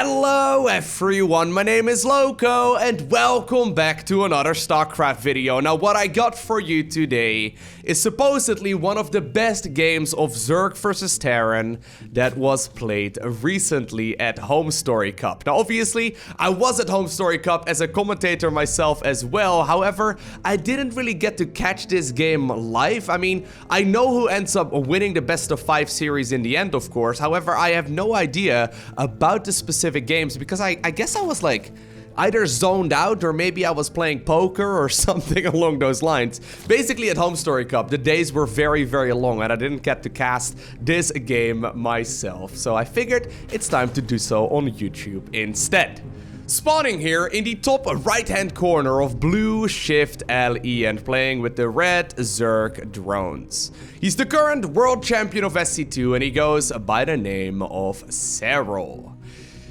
Hello everyone, my name is Lowko and welcome back to another StarCraft video. Now what I got for you today is supposedly one of the best games of Zerg versus Terran that was played recently at Home Story Cup. Now obviously I was at Home Story Cup as a commentator myself as well, however I didn't really get to catch this game live. I mean, I know who ends up winning the best of 5 series in the end, of course, however I have no idea about the specific games because I guess I was like either zoned out or maybe I was playing poker or something along those lines. Basically at Home Story Cup the days were very long and I didn't get to cast this game myself, so I figured it's time to do so on YouTube instead. Spawning here in the top right hand corner of blue shift LE and playing with the red Zerg drones. He's the current world champion of SC2 and he goes by the name of Serral.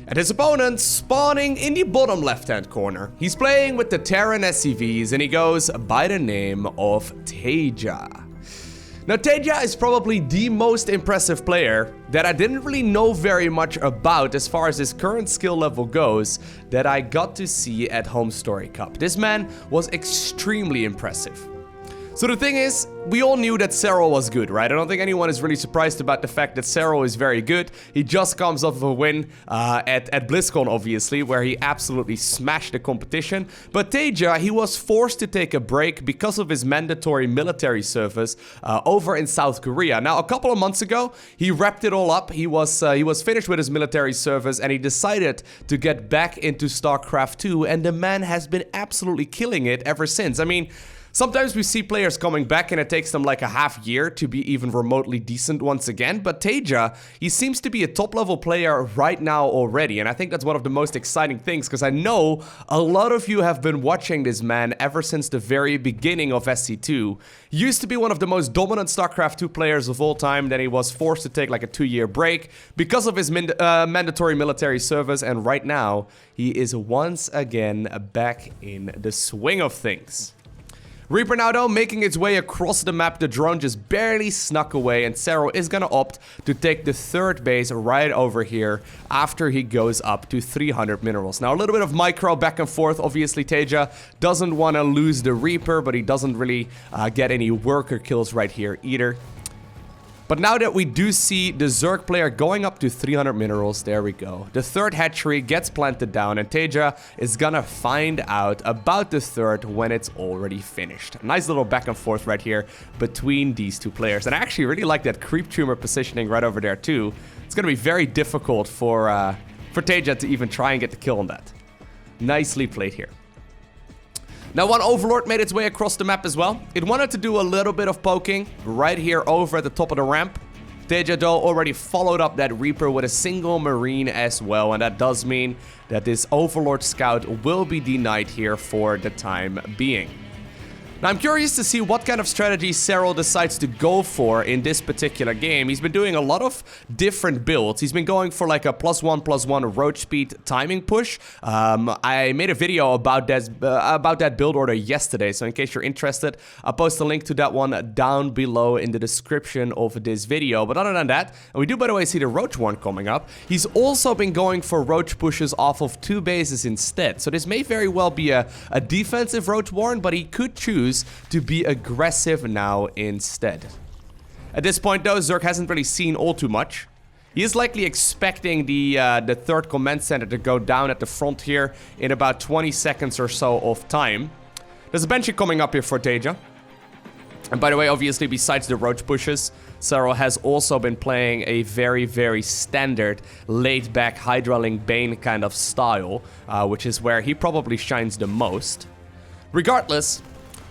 And his opponent spawning in the bottom left hand corner. He's playing with the Terran SCVs and he goes by the name of TaeJa. Now TaeJa is probably the most impressive player that I didn't really know very much about as far as his current skill level goes that I got to see at Home Story Cup. This man was extremely impressive. So the thing is, we all knew that Serral was good, right? I don't think anyone is really surprised about the fact that Serral is very good. He just comes off of a win at BlizzCon, obviously, where he absolutely smashed the competition. But TaeJa, he was forced to take a break because of his mandatory military service over in South Korea. Now, a couple of months ago, he wrapped it all up. He was finished with his military service and he decided to get back into StarCraft 2, and the man has been absolutely killing it ever since. I mean, sometimes we see players coming back and it takes them like a half year to be even remotely decent once again, but TaeJa, he seems to be a top level player right now already, and I think that's one of the most exciting things because I know a lot of you have been watching this man ever since the very beginning of SC2. He used to be one of the most dominant StarCraft 2 players of all time, then he was forced to take like a 2-year break because of his mandatory military service, and right now he is once again back in the swing of things. Reaper now though making its way across the map, the drone just barely snuck away and Serral is gonna opt to take the third base right over here after he goes up to 300 minerals. Now a little bit of micro back and forth, obviously TaeJa doesn't want to lose the Reaper, but he doesn't really get any worker kills right here either. But now that we do see the Zerg player going up to 300 minerals, there we go. The third hatchery gets planted down and TaeJa is gonna find out about the third when it's already finished. Nice little back and forth right here between these two players. And I actually really like that creep tumor positioning right over there too. It's gonna be very difficult for TaeJa to even try and get the kill on that. Nicely played here. Now one Overlord made its way across the map as well. It wanted to do a little bit of poking right here over at the top of the ramp. TaeJa though already followed up that Reaper with a single Marine as well, and that does mean that this Overlord scout will be denied here for the time being. Now I'm curious to see what kind of strategy Serral decides to go for in this particular game. He's been doing a lot of different builds. He's been going for like a +1/+1 roach speed timing push. I made a video about that build order yesterday, so in case you're interested, I'll post a link to that one down below in the description of this video. But other than that, and we do by the way see the roach one coming up, he's also been going for roach pushes off of 2 bases instead. So this may very well be a defensive roach warren, but he could choose to be aggressive now instead. At this point though, Zerg hasn't really seen all too much. He is likely expecting the third command center to go down at the front here in about 20 seconds or so of time. There's a Banshee coming up here for TaeJa. And by the way, obviously besides the roach pushes, Serral has also been playing a very standard laid-back Hydraling Bane kind of style, which is where he probably shines the most. Regardless,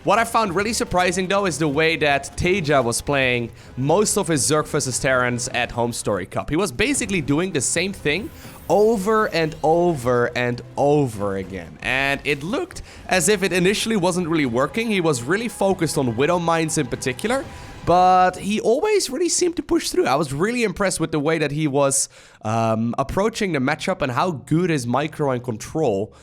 what I found really surprising though is the way that TaeJa was playing most of his Zerg vs Terrans at Home Story Cup. He was basically doing the same thing over and over and over again. And it looked as if it initially wasn't really working. He was really focused on Widow Mines in particular, but he always really seemed to push through. I was really impressed with the way that he was approaching the matchup and how good his micro and control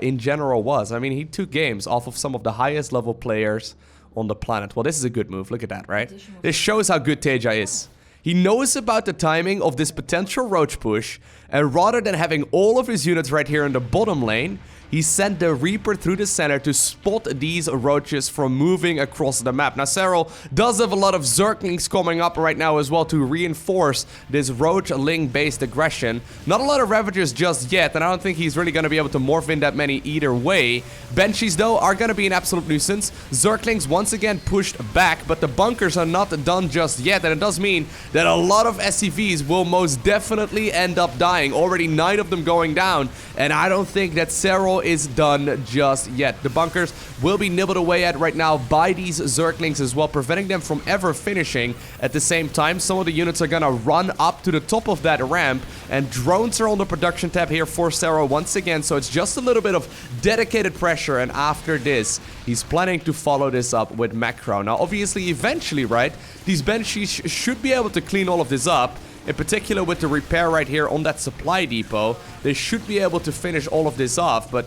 in general was. I mean, he took games off of some of the highest level players on the planet. Well, this is a good move. Look at that, right? This shows how good TaeJa is. He knows about the timing of this potential roach push, and rather than having all of his units right here in the bottom lane, he sent the Reaper through the center to spot these roaches from moving across the map. Now, Serral does have a lot of Zerglings coming up right now as well to reinforce this roach-ling-based aggression. Not a lot of Ravagers just yet, and I don't think he's really going to be able to morph in that many either way. Banshees, though, are going to be an absolute nuisance. Zerglings once again pushed back, but the bunkers are not done just yet, and it does mean that a lot of SCVs will most definitely end up dying. Already 9 of them going down, and I don't think that Serral is done just yet. The bunkers will be nibbled away at right now by these Zerglings as well, preventing them from ever finishing. At the same time, some of the units are gonna run up to the top of that ramp, and drones are on the production tab here for Serral once again, so it's just a little bit of dedicated pressure, and after this, he's planning to follow this up with macro. Now, obviously, eventually, right, these Banshees should be able to clean all of this up. In particular with the repair right here on that supply depot, they should be able to finish all of this off, but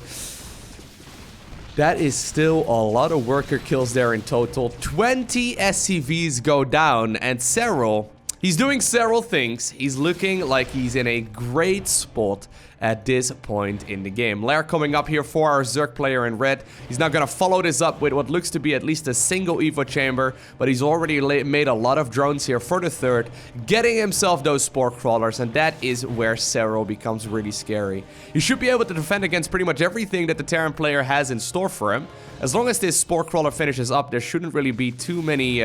that is still a lot of worker kills there in total. 20 SCVs go down, and Serral, he's doing Serral things. He's looking like he's in a great spot at this point in the game. Lair coming up here for our Zerg player in red. He's now going to follow this up with what looks to be at least a single Evo chamber, but he's already made a lot of drones here for the third, getting himself those spore crawlers, and that is where Serral becomes really scary. You should be able to defend against pretty much everything that the Terran player has in store for him. As long as this spore crawler finishes up, there shouldn't really be too many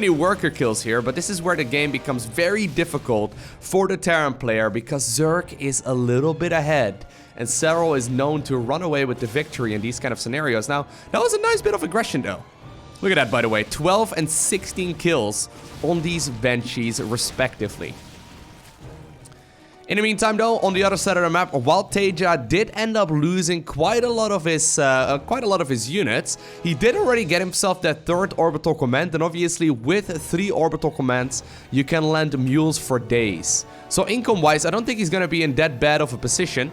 worker kills here, but this is where the game becomes very difficult for the Terran player because Zerg is a little bit ahead, and Serral is known to run away with the victory in these kind of scenarios. Now, that was a nice bit of aggression though. Look at that, by the way, 12 and 16 kills on these Banshees respectively. In the meantime, though, on the other side of the map, while TaeJa did end up losing quite a lot of his units, he did already get himself that third orbital command, and obviously with 3 orbital commands, you can land mules for days. So income-wise, I don't think he's gonna be in that bad of a position.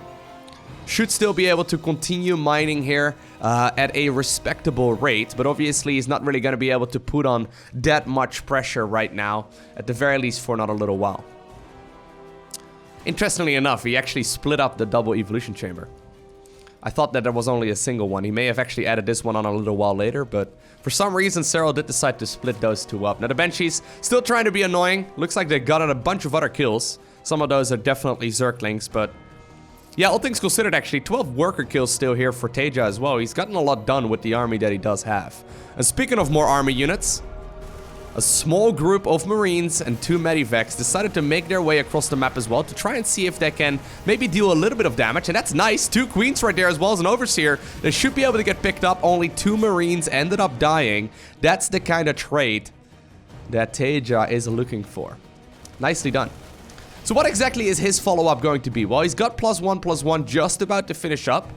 Should still be able to continue mining here at a respectable rate, but obviously he's not really gonna be able to put on that much pressure right now, at the very least for not a little while. Interestingly enough, he actually split up the double evolution chamber. I thought that there was only a single one. He may have actually added this one on a little while later, but for some reason, Serral did decide to split those 2 up. Now, the Banshees still trying to be annoying. Looks like they got a bunch of other kills. Some of those are definitely Zerglings, but yeah, all things considered, actually, 12 worker kills still here for TaeJa as well. He's gotten a lot done with the army that he does have. And speaking of more army units, a small group of Marines and 2 Medivacs decided to make their way across the map as well to try and see if they can maybe deal a little bit of damage, and that's nice. 2 Queens right there as well as an Overseer. They should be able to get picked up. Only 2 Marines ended up dying. That's the kind of trade that TaeJa is looking for. Nicely done. So what exactly is his follow-up going to be? Well, he's got +1/+1 just about to finish up.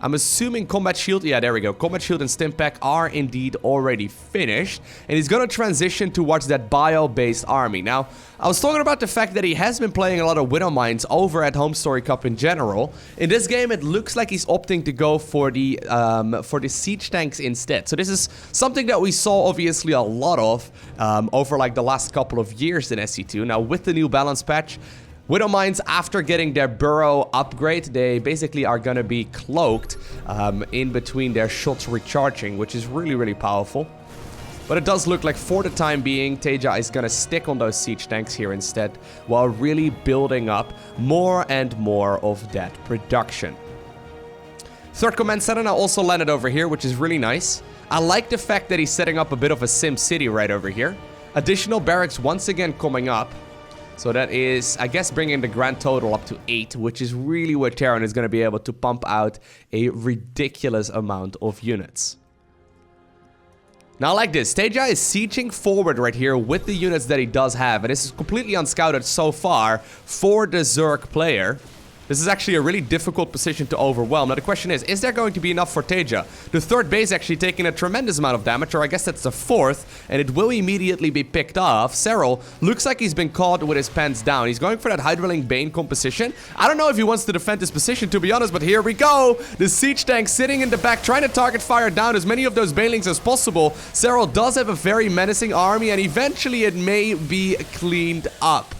I'm assuming Combat Shield, yeah, there we go. Combat Shield and Stimpak are indeed already finished. And he's gonna transition towards that bio-based army. Now, I was talking about the fact that he has been playing a lot of Widow Mines over at Home Story Cup in general. In this game, it looks like he's opting to go for the siege tanks instead. So this is something that we saw obviously a lot of over like the last couple of years in SC2. Now, with the new balance patch, Widow Mines, after getting their burrow upgrade, they basically are going to be cloaked in between their shots recharging, which is really, really powerful. But it does look like for the time being, TaeJa is going to stick on those siege tanks here instead, while really building up more and more of that production. Third command center now also landed over here, which is really nice. I like the fact that he's setting up a bit of a sim city right over here. Additional barracks once again coming up. So that is, I guess, bringing the grand total up to 8, which is really where Terran is going to be able to pump out a ridiculous amount of units. Now, like this, TaeJa is sieging forward right here with the units that he does have, and this is completely unscouted so far for the Zerg player. This is actually a really difficult position to overwhelm. Now the question is there going to be enough for TaeJa? The third base actually taking a tremendous amount of damage, or I guess that's the fourth, and it will immediately be picked off. Serral looks like he's been caught with his pants down. He's going for that Hydraling Bane composition. I don't know if he wants to defend this position, to be honest, but here we go. The siege tank sitting in the back, trying to target fire down as many of those Banelings as possible. Serral does have a very menacing army, and eventually it may be cleaned up.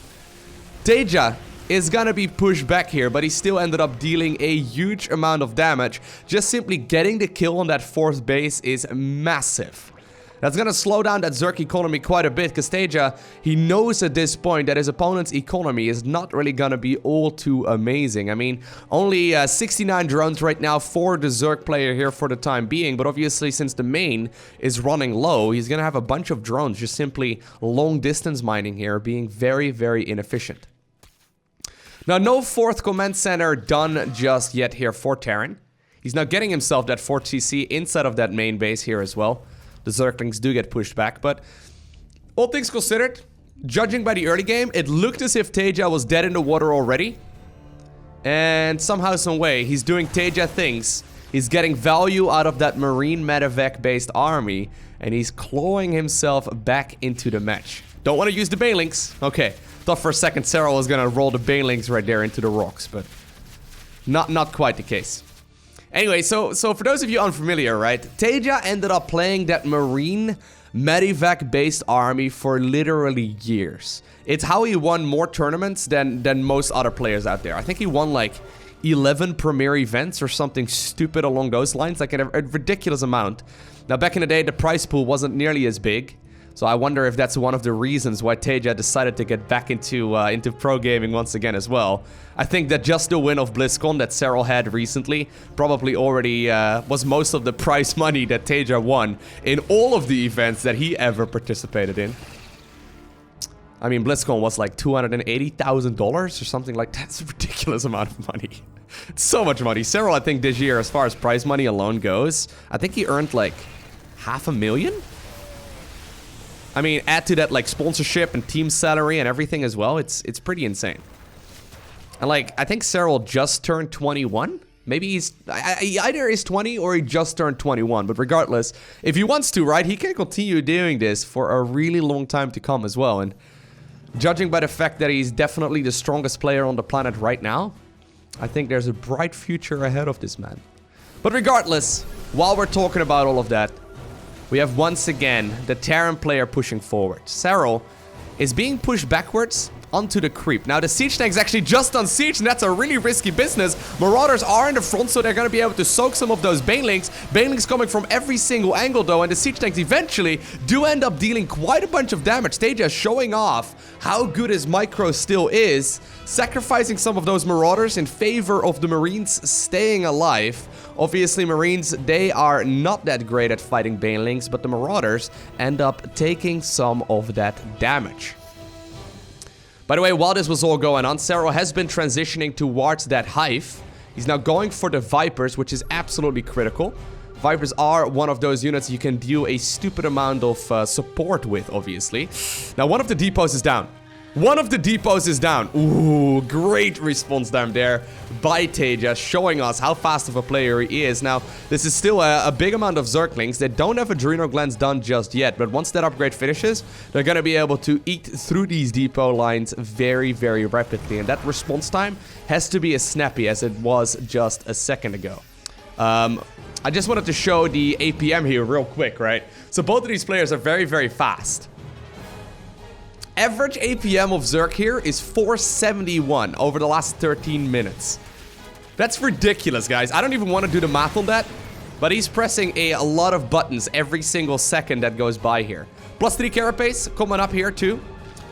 TaeJa is gonna be pushed back here, but he still ended up dealing a huge amount of damage. Just simply getting the kill on that fourth base is massive. That's gonna slow down that Zerg economy quite a bit, because TaeJa, he knows at this point that his opponent's economy is not really gonna be all too amazing. I mean, only 69 drones right now for the Zerg player here for the time being, but obviously since the main is running low, he's gonna have a bunch of drones just simply long distance mining here, being very, very inefficient. Now, no fourth command center done just yet here for Terran. He's now getting himself that 4th CC inside of that main base here as well. The Zerglings do get pushed back, but all things considered, judging by the early game, it looked as if TaeJa was dead in the water already. And somehow, some way, he's doing TaeJa things. He's getting value out of that Marine medevac-based army, and he's clawing himself back into the match. Don't want to use the Banelings. Okay. Thought for a second Serral was gonna roll the Banelings right there into the rocks, but not quite the case. Anyway, so for those of you unfamiliar, right, TaeJa ended up playing that Marine medevac-based army for literally years. It's how he won more tournaments than most other players out there. I think he won like 11 premier events or something stupid along those lines, like a ridiculous amount. Now, back in the day, the prize pool wasn't nearly as big. So I wonder if that's one of the reasons why TaeJa decided to get back into pro gaming once again as well. I think that just the win of BlizzCon that Serral had recently probably already was most of the prize money that TaeJa won in all of the events that he ever participated in. I mean, BlizzCon was like $280,000 or something like that. It's a ridiculous amount of money. It's so much money. Serral, I think this year, as far as prize money alone goes, I think he earned like $500,000? I mean, add to that like sponsorship and team salary and everything as well. It's pretty insane. And like, I think Serral just turned 21. Maybe he's either is 20 or he just turned 21. But regardless, if he wants to, right, he can continue doing this for a really long time to come as well. And judging by the fact that he's definitely the strongest player on the planet right now, I think there's a bright future ahead of this man. But regardless, while we're talking about all of that, we have once again the Terran player pushing forward. Serral is being pushed backwards onto the creep. Now, the siege tank's actually just on siege, and that's a really risky business. Marauders are in the front, so they're going to be able to soak some of those Banelings. Banelings coming from every single angle, though, and the siege tanks eventually do end up dealing quite a bunch of damage. TaeJa showing off how good his micro still is, sacrificing some of those Marauders in favor of the Marines staying alive. Obviously, Marines, they are not that great at fighting Banelings, but the Marauders end up taking some of that damage. By the way, while this was all going on, Serral has been transitioning towards that hive. He's now going for the Vipers, which is absolutely critical. Vipers are one of those units you can do a stupid amount of support with, obviously. Now, one of the depots is down. One of the depots is down. Ooh, great response down there by TaeJa, showing us how fast of a player he is. Now, this is still a big amount of Zerglings. They don't have Adrenal Glands done just yet, but once that upgrade finishes, they're going to be able to eat through these depot lines very, very rapidly. And that response time has to be as snappy as it was just a second ago. I just wanted to show the APM here real quick, right? So both of these players are very, very fast. Average APM of Zerg here is 471 over the last 13 minutes. That's ridiculous, guys. I don't even want to do the math on that, but he's pressing a lot of buttons every single second that goes by here. +3 carapace coming up here too.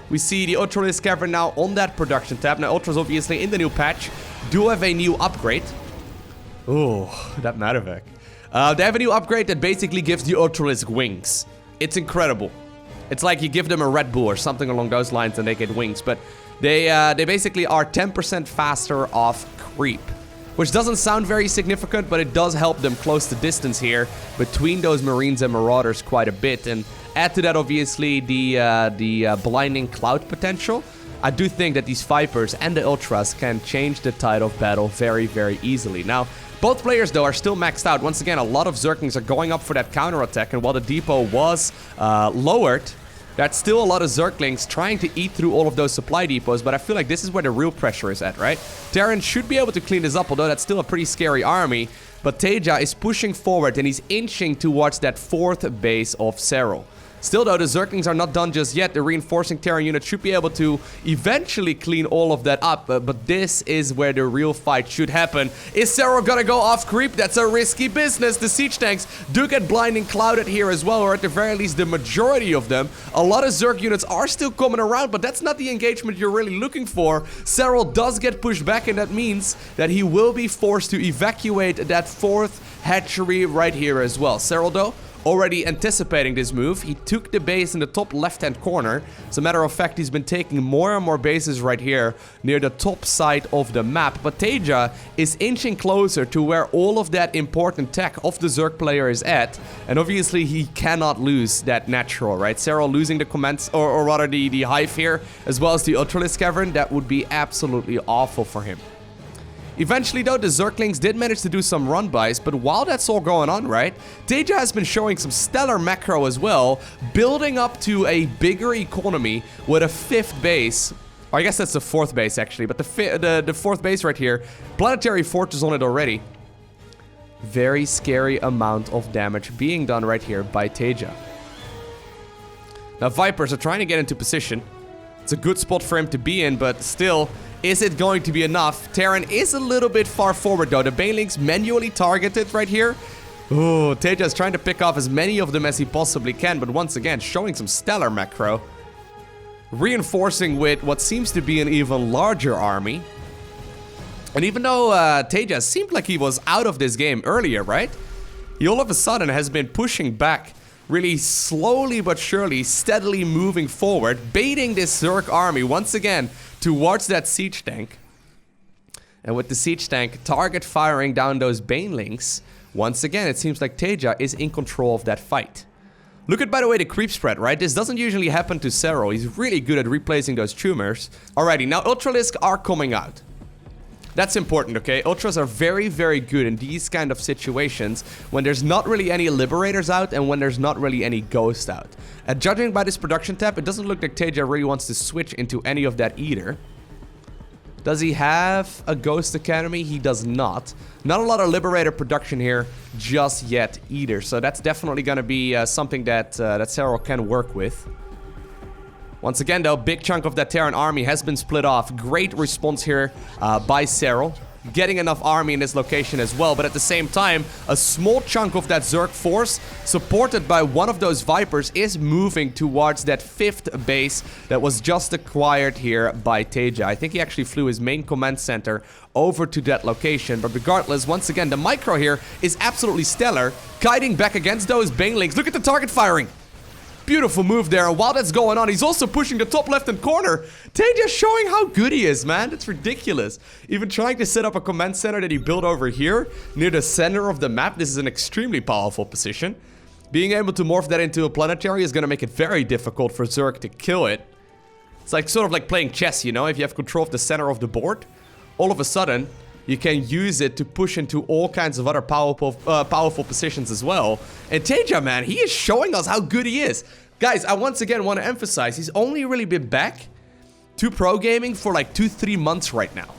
We see the Ultralisk Cavern now on that production tab. Now, Ultras obviously in the new patch do have a new upgrade. Oh, that medevac. They have a new upgrade that basically gives the Ultralisk wings. It's incredible. It's like you give them a Red Bull or something along those lines and they get wings. But they basically are 10% faster off creep. Which doesn't sound very significant, but it does help them close the distance here between those Marines and Marauders quite a bit. And add to that, obviously, the blinding cloud potential. I do think that these Vipers and the Ultras can change the tide of battle very, very easily. Now, both players, though, are still maxed out. Once again, a lot of Zerglings are going up for that counterattack, and while the depot was lowered, that's still a lot of Zerglings trying to eat through all of those supply depots, but I feel like this is where the real pressure is at, right? Terran should be able to clean this up, although that's still a pretty scary army, but TaeJa is pushing forward, and he's inching towards that 4th base of Serral. Still, though, the Zerglings are not done just yet. The reinforcing Terran unit should be able to eventually clean all of that up, but this is where the real fight should happen. Is Serral gonna go off creep? That's a risky business. The siege tanks do get blinding clouded here as well, or at the very least, the majority of them. A lot of Zerg units are still coming around, but that's not the engagement you're really looking for. Serral does get pushed back, and that means that he will be forced to evacuate that 4th hatchery right here as well. Serral, though, already anticipating this move, he took the base in the top left-hand corner. As a matter of fact, he's been taking more and more bases right here near the top side of the map. But TaeJa is inching closer to where all of that important tech of the Zerg player is at. And obviously, he cannot lose that natural, right? Serral losing the commands, or rather the hive here, as well as the Ultralisk Cavern, that would be absolutely awful for him. Eventually, though, the Zerglings did manage to do some run-bys, but while that's all going on, right, TaeJa has been showing some stellar macro as well, building up to a bigger economy with a 5th base. Or I guess that's the 4th base, actually, but the 4th base right here, planetary fortress on it already. Very scary amount of damage being done right here by TaeJa. Now, Vipers are trying to get into position. It's a good spot for him to be in, but still, is it going to be enough? Terran is a little bit far forward, though. The Banelings manually targeted right here. Oh, TaeJa is trying to pick off as many of them as he possibly can, but once again, showing some stellar macro. Reinforcing with what seems to be an even larger army. And even though TaeJa seemed like he was out of this game earlier, right? He all of a sudden has been pushing back, really slowly but surely, steadily moving forward, baiting this Zerg army once again towards that siege tank. And with the siege tank target firing down those Banelings, once again, it seems like TaeJa is in control of that fight. Look at, by the way, the creep spread, right? This doesn't usually happen to Serral. He's really good at replacing those tumors. Alrighty, now Ultralisk are coming out. That's important, okay? Ultras are very, very good in these kind of situations when there's not really any Liberators out and when there's not really any Ghost out. Judging by this production tab, it doesn't look like TaeJa really wants to switch into any of that either. Does he have a Ghost Academy? He does not. Not a lot of Liberator production here just yet either. So that's definitely going to be something that Serral can work with. Once again, though, big chunk of that Terran army has been split off. Great response here by Serral. Getting enough army in this location as well, but at the same time, a small chunk of that Zerg force, supported by one of those Vipers, is moving towards that 5th base that was just acquired here by TaeJa. I think he actually flew his main command center over to that location, but regardless, once again, the micro here is absolutely stellar, kiting back against those Banelings. Look at the target firing! Beautiful move there, and while that's going on, he's also pushing the top left-hand corner. TaeJa showing how good he is, man. That's ridiculous. Even trying to set up a command center that he built over here, near the center of the map. This is an extremely powerful position. Being able to morph that into a planetary is going to make it very difficult for Zerg to kill it. It's like sort of like playing chess, you know? If you have control of the center of the board, all of a sudden, you can use it to push into all kinds of other powerful positions as well. And TaeJa, man, he is showing us how good he is. Guys, I once again want to emphasize, he's only really been back to pro gaming for like 2-3 months right now.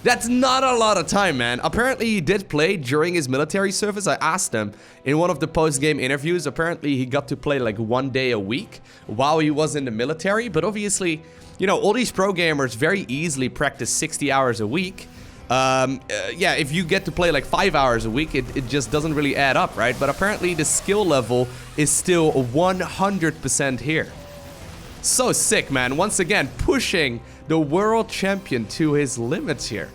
That's not a lot of time, man. Apparently, he did play during his military service. I asked him in one of the post-game interviews. Apparently, he got to play like 1 day a week while he was in the military. But obviously, you know, all these pro gamers very easily practice 60 hours a week. Yeah, if you get to play like 5 hours a week, it just doesn't really add up, right? But apparently the skill level is still 100% here. So sick, man. Once again, pushing the world champion to his limits here.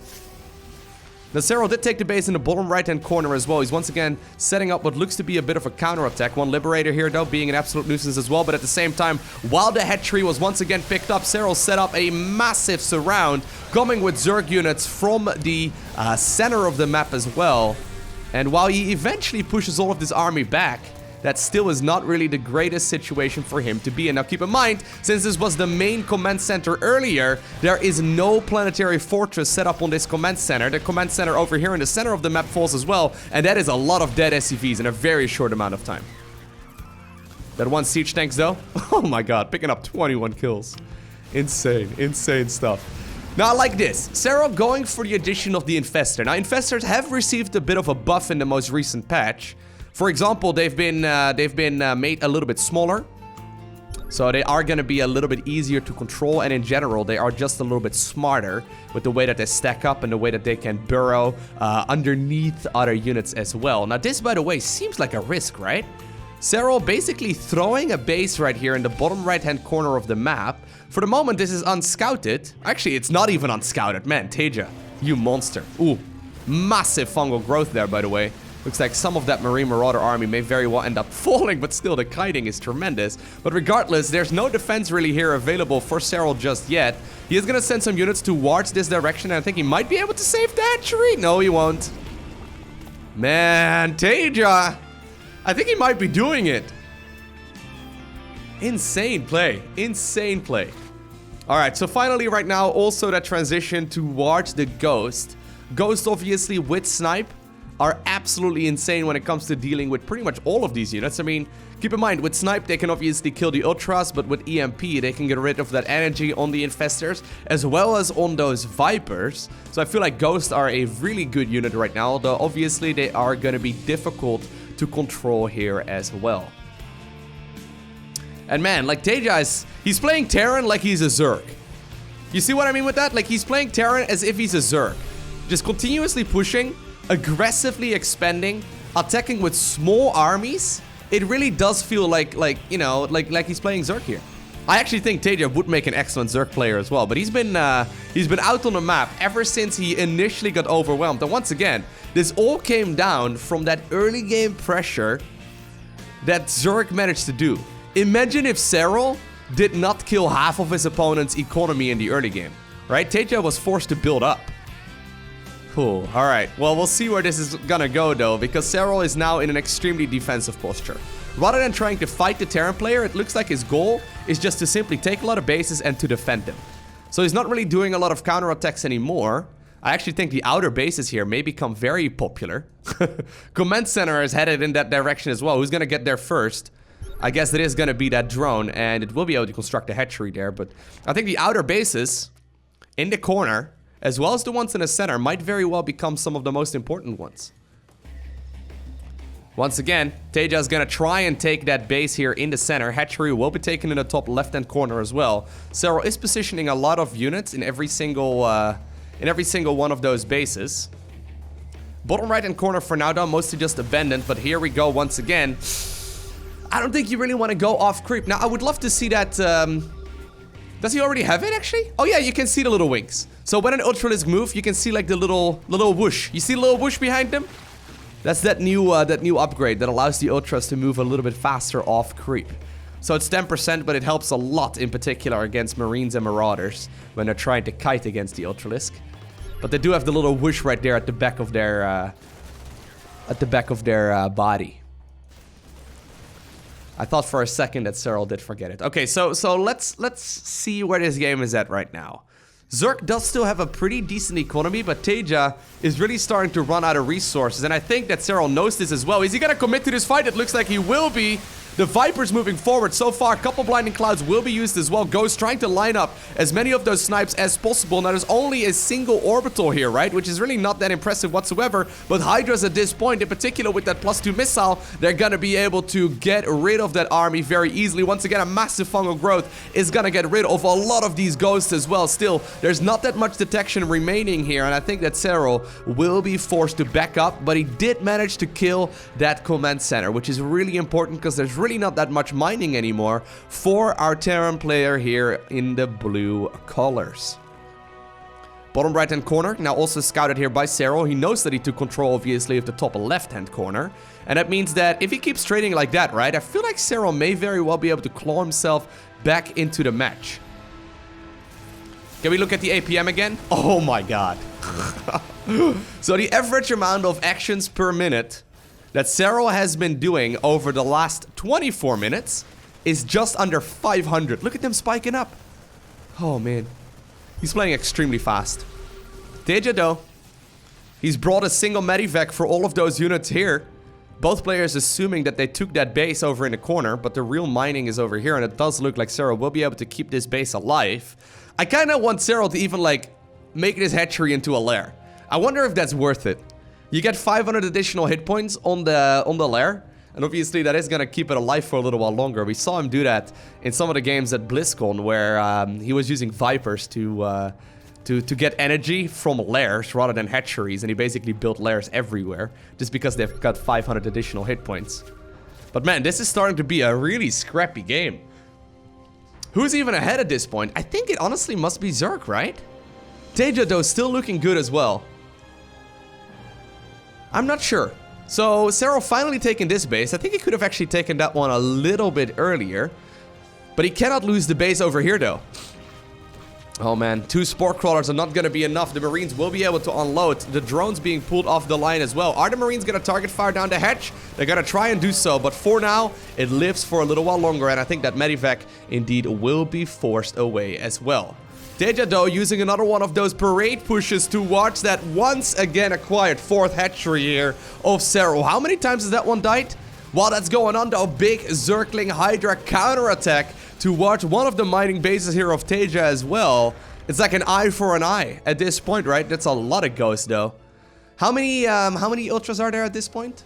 Now, Serral did take the base in the bottom right-hand corner as well. He's once again setting up what looks to be a bit of a counterattack. One Liberator here, though, being an absolute nuisance as well. But at the same time, while the hatchery was once again picked up, Serral set up a massive surround, coming with Zerg units from the center of the map as well. And while he eventually pushes all of this army back, that still is not really the greatest situation for him to be in. Now keep in mind, since this was the main command center earlier, there is no planetary fortress set up on this command center. The command center over here in the center of the map falls as well, and that is a lot of dead SCVs in a very short amount of time. That one siege tanks though, oh my god, picking up 21 kills. Insane, insane stuff. Now, like this, Serral going for the addition of the Infestor. Now, Infestors have received a bit of a buff in the most recent patch. For example, they've been made a little bit smaller. So they are going to be a little bit easier to control. And in general, they are just a little bit smarter with the way that they stack up and the way that they can burrow underneath other units as well. Now, this, by the way, seems like a risk, right? Serral basically throwing a base right here in the bottom right-hand corner of the map. For the moment, this is unscouted. Actually, it's not even unscouted. Man, TaeJa, you monster. Ooh, massive fungal growth there, by the way. Looks like some of that Marine Marauder army may very well end up falling, but still, the kiting is tremendous. But regardless, there's no defense really here available for Serral just yet. He is going to send some units towards this direction, and I think he might be able to save the hatchery. No, he won't. Man, TaeJa, I think he might be doing it. Insane play. Insane play. Alright, so finally right now, also that transition towards the Ghost. Ghost, obviously, with Snipe, are absolutely insane when it comes to dealing with pretty much all of these units. I mean, keep in mind, with Snipe, they can obviously kill the Ultras, but with EMP, they can get rid of that energy on the Infestors, as well as on those Vipers. So I feel like Ghosts are a really good unit right now, although obviously they are going to be difficult to control here as well. And man, like TaeJa he's playing Terran like he's a Zerg. You see what I mean with that? Like he's playing Terran as if he's a Zerg. Just continuously pushing, aggressively expanding, attacking with small armies. It really does feel like you know, like he's playing Zerg here. I actually think TaeJa would make an excellent Zerg player as well, but he's been out on the map ever since he initially got overwhelmed. And once again, this all came down from that early game pressure that Zerg managed to do. Imagine if Serral did not kill half of his opponent's economy in the early game, right? TaeJa was forced to build up. Cool. All right. Well, we'll see where this is gonna go, though, because Serral is now in an extremely defensive posture. Rather than trying to fight the Terran player, it looks like his goal is just to simply take a lot of bases and to defend them. So he's not really doing a lot of counterattacks anymore. I actually think the outer bases here may become very popular. Command Center is headed in that direction as well. Who's gonna get there first? I guess it is going to be that drone, and it will be able to construct a hatchery there, but I think the outer bases in the corner, as well as the ones in the center, might very well become some of the most important ones. Once again, TaeJa is going to try and take that base here in the center. Hatchery will be taken in the top left-hand corner as well. Serral is positioning a lot of units in every single one of those bases. Bottom right-hand corner for now, though, mostly just abandoned, but here we go once again. I don't think you really want to go off creep. Now, I would love to see that, does he already have it, actually? Oh, yeah, you can see the little wings. So when an Ultralisk move, you can see, like, the little whoosh. You see the little whoosh behind them? That's that new upgrade that allows the Ultras to move a little bit faster off creep. So it's 10%, but it helps a lot, in particular, against Marines and Marauders when they're trying to kite against the Ultralisk. But they do have the little whoosh right there at the back of their, body. I thought for a second that Serral did forget it. Okay, so let's see where this game is at right now. Zerg does still have a pretty decent economy, but TaeJa is really starting to run out of resources, and I think that Serral knows this as well. Is he gonna commit to this fight? It looks like he will be. The Vipers moving forward. So far, a couple Blinding Clouds will be used as well. Ghost trying to line up as many of those snipes as possible. Now, there's only a single orbital here, right? Which is really not that impressive whatsoever. But Hydras at this point, in particular with that +2 missile, they're gonna be able to get rid of that army very easily. Once again, a massive fungal growth is gonna get rid of a lot of these Ghosts as well. Still, there's not that much detection remaining here, and I think that Serral will be forced to back up, but he did manage to kill that command center, which is really important because there's really not that much mining anymore for our Terran player here in the blue colors. Bottom right hand corner, now also scouted here by Serral. He knows that he took control, obviously, of the top left hand corner. And that means that if he keeps trading like that, right, I feel like Serral may very well be able to claw himself back into the match. Can we look at the APM again? Oh my god. So the average amount of actions per minute that Serral has been doing over the last 24 minutes is just under 500. Look at them spiking up. Oh, man. He's playing extremely fast. TaeJa, though, he's brought a single medivac for all of those units here. Both players assuming that they took that base over in the corner, but the real mining is over here, and it does look like Serral will be able to keep this base alive. I kind of want Serral to even, like, make this hatchery into a lair. I wonder if that's worth it. You get 500 additional hit points on the lair, and obviously that is gonna keep it alive for a little while longer. We saw him do that in some of the games at BlizzCon, where he was using Vipers to get energy from lairs rather than hatcheries, and he basically built lairs everywhere, just because they've got 500 additional hit points. But man, this is starting to be a really scrappy game. Who's even ahead at this point? I think it honestly must be Zerg, right? TaeJa, though, still looking good as well. I'm not sure. So, Serral finally taking this base. I think he could have actually taken that one a little bit earlier. But he cannot lose the base over here, though. Oh man, 2 spore crawlers are not going to be enough. The Marines will be able to unload. The drones being pulled off the line as well. Are the Marines going to target fire down the hatch? They're going to try and do so, but for now, it lives for a little while longer, and I think that medivac indeed will be forced away as well. TaeJa, though, using another one of those parade pushes to watch that once again acquired 4th hatchery here of Serral. How many times has that one died? While that's going on, though, big Zergling Hydra counterattack to watch one of the mining bases here of TaeJa as well. It's like an eye for an eye at this point, right? That's a lot of ghosts, though. How many ultras are there at this point?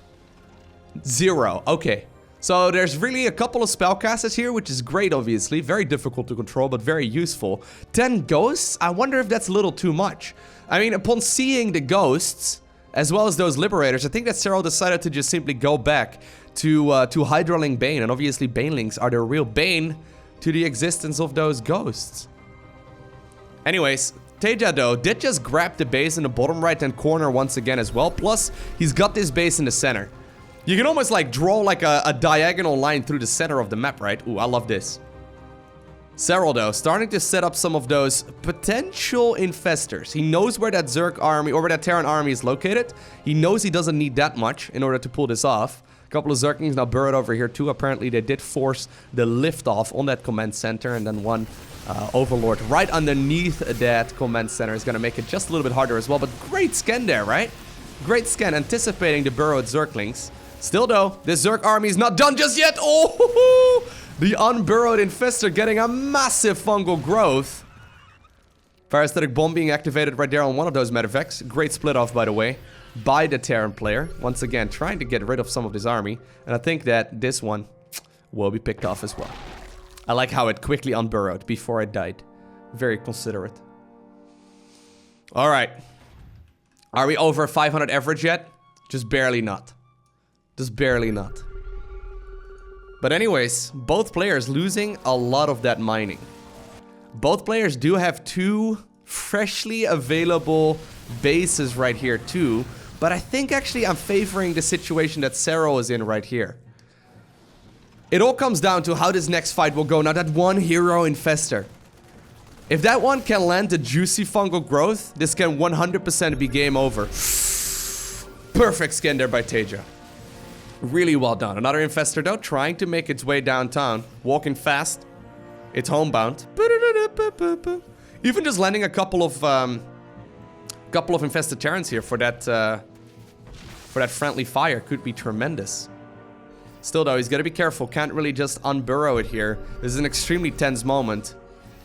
0. Okay. So there's really a couple of spellcasters here, which is great, obviously. Very difficult to control, but very useful. 10 ghosts? I wonder if that's a little too much. I mean, upon seeing the ghosts, as well as those liberators, I think that Serral decided to just simply go back to Hydraling Bane. And obviously, Banelings are the real bane to the existence of those ghosts. Anyways, TaeJa, though, did just grab the base in the bottom right-hand corner once again as well. Plus, he's got this base in the center. You can almost like draw like a diagonal line through the center of the map, right? Ooh, I love this. Serral, though, starting to set up some of those potential infestors. He knows where that Zerg army or where that Terran army is located. He knows he doesn't need that much in order to pull this off. A couple of Zerglings now burrowed over here too. Apparently they did force the liftoff on that command center, and then one Overlord right underneath that command center is going to make it just a little bit harder as well. But great scan there, right? Great scan, anticipating the burrowed Zerglings. Still, though, this Zerg army is not done just yet. Oh, the unburrowed infestor getting a massive fungal growth. Parasitic bomb being activated right there on one of those medevacs. Great split off, by the way, by the Terran player. Once again, trying to get rid of some of this army. And I think that this one will be picked off as well. I like how it quickly unburrowed before it died. Very considerate. All right. Are we over 500 average yet? Just barely not. Just barely not. But anyways, both players losing a lot of that mining. Both players do have 2 freshly available bases right here too. But I think actually I'm favoring the situation that Serral is in right here. It all comes down to how this next fight will go. Now that one hero infestor. If that one can land the juicy fungal growth, this can 100% be game over. Perfect scan there by TaeJa. Really well done. Another infestor though, trying to make its way downtown. Walking fast. It's homebound. Even just landing a couple of infested Terrans here for that friendly fire could be tremendous. Still though, he's gotta be careful. Can't really just unburrow it here. This is an extremely tense moment.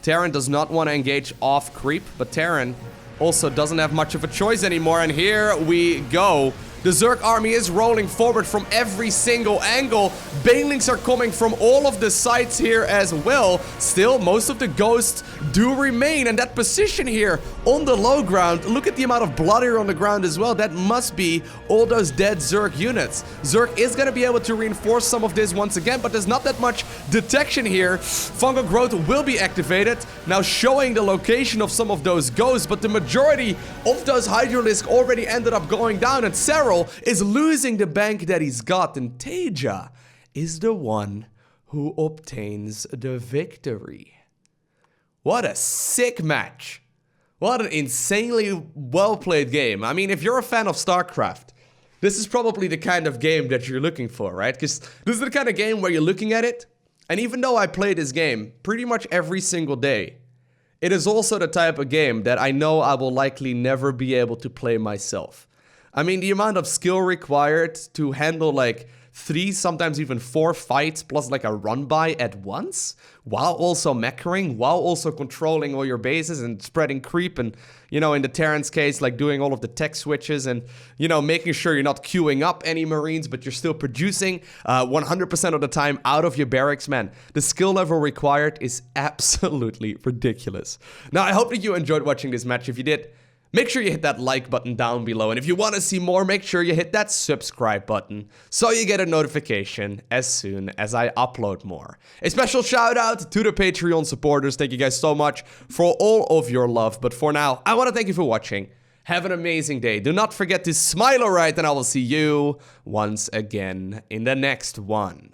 Terran does not want to engage off creep, but Terran also doesn't have much of a choice anymore. And here we go. The Zerg army is rolling forward from every single angle. Banelings are coming from all of the sides here as well. Still, most of the ghosts do remain. And that position here on the low ground, look at the amount of blood here on the ground as well. That must be all those dead Zerg units. Zerg is going to be able to reinforce some of this once again, but there's not that much detection here. Fungal growth will be activated. Now showing the location of some of those ghosts, but the majority of those Hydralisks already ended up going down, and Serral is losing the bank that he's got, and TaeJa is the one who obtains the victory. What a sick match. What an insanely well-played game. I mean, if you're a fan of StarCraft, this is probably the kind of game that you're looking for, right? Because this is the kind of game where you're looking at it, and even though I play this game pretty much every single day, it is also the type of game that I know I will likely never be able to play myself. I mean, the amount of skill required to handle like 3, sometimes even 4 fights plus like a run by at once, while also mechering, while also controlling all your bases and spreading creep and, you know, in the Terran's case, like doing all of the tech switches and, you know, making sure you're not queuing up any Marines, but you're still producing 100% of the time out of your barracks, man. The skill level required is absolutely ridiculous. Now, I hope that you enjoyed watching this match. If you did, make sure you hit that like button down below, and if you want to see more, make sure you hit that subscribe button so you get a notification as soon as I upload more. A special shout out to the Patreon supporters. Thank you guys so much for all of your love, but for now, I want to thank you for watching. Have an amazing day. Do not forget to smile alright, and I will see you once again in the next one.